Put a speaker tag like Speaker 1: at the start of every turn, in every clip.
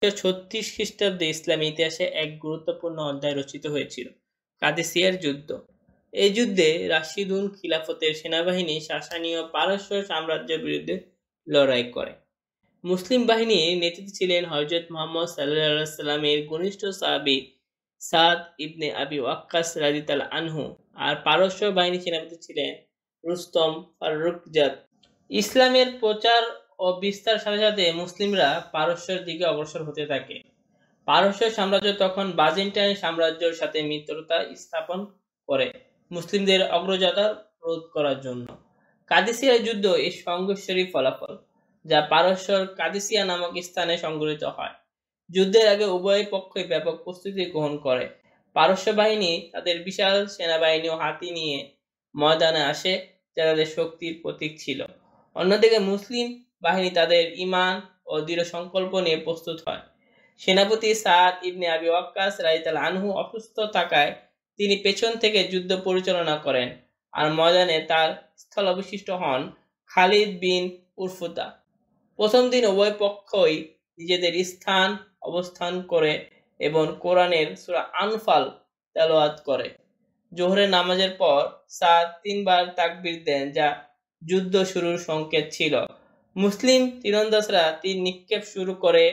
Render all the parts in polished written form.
Speaker 1: ১৩৬ খ্রিস্টাব্দে ইসলামী ইতিহাসে এক গুরুত্বপূর্ণ অধ্যায় রচিত হয়েছিল, কাদেসিয়ার যুদ্ধ। এই যুদ্ধে রাশিদুন খিলাফতের সেনাবাহিনী সাসানীয় পারস্য সাম্রাজ্যের বিরুদ্ধে লড়াই করে। মুসলিম বাহিনীর নেতৃত্বে ছিলেন হযরত মুহাম্মদ সাল্লাল্লাহু আলাইহি ওয়াসাল্লামের ঘনিষ্ঠ সাহাবী সাদ ইবনে আবি ওয়াক্কাস রাদিয়াল্লাহু আনহু, আর পারস্য বাহিনীর সেনাপতি ছিলেন রুস্তম ফাররুখজাদ। ইসলামের প্রচার ও বিস্তার সাথে সাথে মুসলিমরা পারস্যের দিকে অগ্রসর হতে থাকে। পারস্য সাম্রাজ্য তখন বাইজেন্টাইন সাম্রাজ্যের সাথে মিত্রতা স্থাপন করে মুসলিমদের অগ্রযাত্রা রোধ করার জন্য। কাদেসিয়ার যুদ্ধ এই সংঘর্ষেরই ফলাফল, যা পারস্যর কাদেসিয়া নামক স্থানে সংঘটিত হয়। যুদ্ধের আগে উভয় পক্ষই ব্যাপক প্রস্তুতি গ্রহণ করে। পারস্য বাহিনী তাদের বিশাল সেনাবাহিনী ও হাতি নিয়ে ময়দানে আসে, যা তাদের শক্তির প্রতীক ছিল। অন্যদিকে মুসলিম বাহিনী তাদের ঈমান ও দৃঢ় সংকল্প নিয়ে প্রস্তুত হয়। সেনাপতি সাদ ইবনে আবি ওয়াক্কাস রাদিয়াল্লাহু আনহু অসুস্থ থাকায় তিনি পেছন থেকে যুদ্ধ পরিচালনা করেন, আর ময়দানে তার স্থলাভিষিক্ত হন খালিদ বিন উরফুতা। প্রথম দিন উভয় পক্ষই নিজেদের স্থান অবস্থান করে এবং কোরআনের সূরা আনফাল তেলাওয়াত করে। জোহরের নামাজের পর সাদ ৩ বার তাকবীর দেন, যা যুদ্ধ শুরুর সংকেত ছিল। মুসলিম তীরন্দাজরা তীর নিক্ষেপ শুরু করে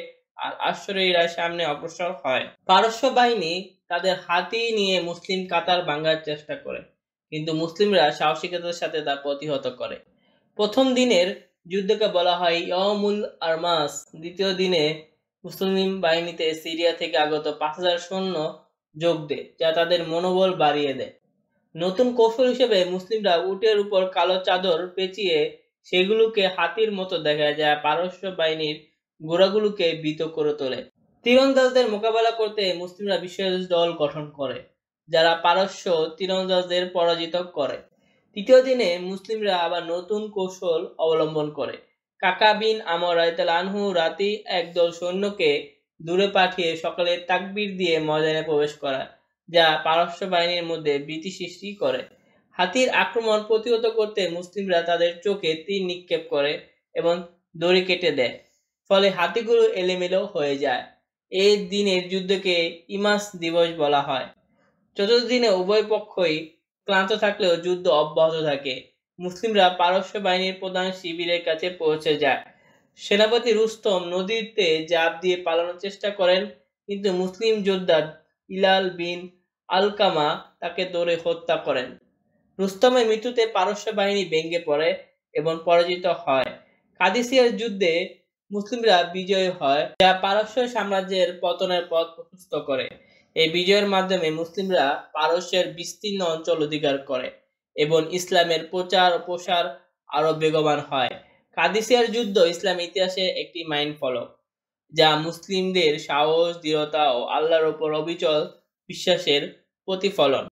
Speaker 1: আর অশ্বারোহীরা সামনে অগ্রসর হয়। পারস্য বাহিনী তাদের হাতি নিয়ে মুসলিম কাতার ভাঙার চেষ্টা করে, কিন্তু মুসলিমরা সাহসিকতার সাথে তা প্রতিহত করে। প্রথম দিনের যুদ্ধকে বলা হয় ইয়াউমুল আরমাস। দ্বিতীয় দিনে মুসলিম বাহিনীতে সিরিয়া থেকে আগত ৫,০০০ সৈন্য যোগ দেয়, যা তাদের মনোবল বাড়িয়ে দেয়। নতুন কৌশল হিসেবে মুসলিমরা উটের উপর কালো চাদর পেঁচিয়ে সেগুলোকে হাতির মতো দেখায়, যা পারস্য বাহিনীর ঘোড়াগুলোকে ভীত করে তোলে। তীরন্দাজদের মোকাবেলা করতে মুসলিমরা বিশেষ দল গঠন করে, যারা পারস্য তীরন্দাজদের পরাজিত করে। তৃতীয় দিনে মুসলিমরা আবার নতুন কৌশল অবলম্বন করে। কাকা বিন আমর রাদিয়াল্লাহু আনহু রাতে একদল সৈন্যকে দূরে পাঠিয়ে সকালে তাকবীর দিয়ে ময়দানে প্রবেশ করায়, যা পারস্য বাহিনীর মধ্যে ভীতি সৃষ্টি করে। হাতির আক্রমণ প্রতিহত করতে মুসলিমরা তাদের চোখে তীর নিক্ষেপ করে এবং দড়ি কেটে দেয়, ফলে হাতিগুলো এলোমেলো হয়ে যায়। এই দিনের যুদ্ধকে ইমাস দিবস বলা হয়। চতুর্থ দিনে উভয় পক্ষই ক্লান্ত থাকলেও যুদ্ধ অব্যাহত থাকে। মুসলিমরা পারস্য বাহিনীর প্রধান শিবিরের কাছে পৌঁছে যায়। সেনাপতি রুস্তম নদীতে ঝাঁপ দিয়ে পালানোর চেষ্টা করেন, কিন্তু মুসলিম যোদ্ধা ইলাল বিন আলকামা তাকে ধরে হত্যা করেন। রুস্তমের মৃত্যুতে পারস্য বাহিনী ভেঙে পড়ে এবং পরাজিত হয়। কাদেসিয়ার যুদ্ধে মুসলিমরা বিজয়ী হয়, যা পারস্য সাম্রাজ্যের পতনের পথ প্রশস্ত করে। এই বিজয়ের মাধ্যমে মুসলিমরা পারস্যের বিস্তীর্ণ অঞ্চল অধিকার করে এবং ইসলামের প্রচার ও প্রসার আরো বেগবান হয়। কাদেসিয়ার যুদ্ধ ইসলামী ইতিহাসে একটি মাইলফলক, যা মুসলিমদের সাহস, দৃঢ়তা ও আল্লাহর উপর অবিচল বিশ্বাসের প্রতিফলন।